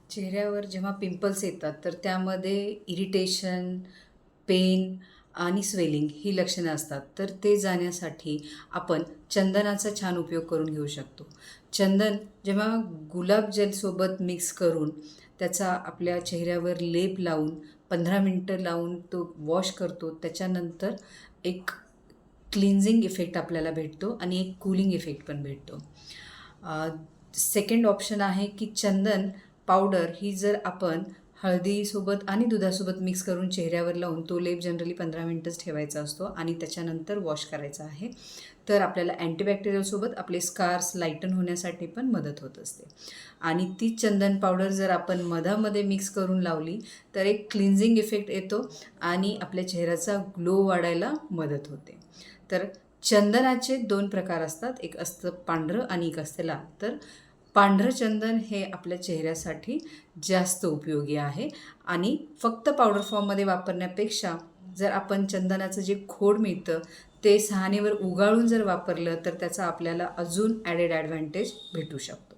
चेहऱ्यावर जेव्हा पिंपल्स येतात तर त्यामध्ये इरिटेशन, पेन आणि स्वेलिंग ही लक्षणं असतात. तर ते जाण्यासाठी आपण चंदनाचा छान उपयोग करून घेऊ शकतो. चंदन जेव्हा गुलाब जेलसोबत मिक्स करून त्याचा आपल्या चेहऱ्यावर लेप लावून 15 मिनिटं लावून तो वॉश करतो. त्याच्यानंतर एक क्लिन्झिंग इफेक्ट आपल्याला भेटतो आणि एक कूलिंग इफेक्ट पण भेटतो. सेकंड ऑप्शन आहे की चंदन पावडर ही जर आपण हळदीसोबत आणि दुधासोबत मिक्स करून चेहऱ्यावर लावून तो लेप जनरली 15 मिनिटच ठेवायचा असतो आणि त्याच्यानंतर वॉश करायचा आहे. तर आपल्याला अँटीबॅक्टेरियलसोबत आपले स्कार्स लाईटन होण्यासाठी पण मदत होत असते. आणि ती चंदन पावडर जर आपण मधामध्ये मिक्स करून लावली तर एक क्लिन्झिंग इफेक्ट येतो आणि आपल्या चेहऱ्याचा ग्लो वाढायला मदत होते. तर चंदनाचे 2 प्रकार असतात. एक असतं पांढरं आणि एक असतं लाल. तर पांढरं चंदन हे आपल्या चेहऱ्यासाठी जास्त उपयोगी आहे आणि फक्त पावडर फॉर्ममध्ये वापरण्यापेक्षा जर आपण चंदनाचं जे खोड मिळतं ते सहाणेवर उगाळून जर वापरलं तर त्याचा आपल्याला अजून ॲडेड ॲडव्हान्टेज भेटू शकतो.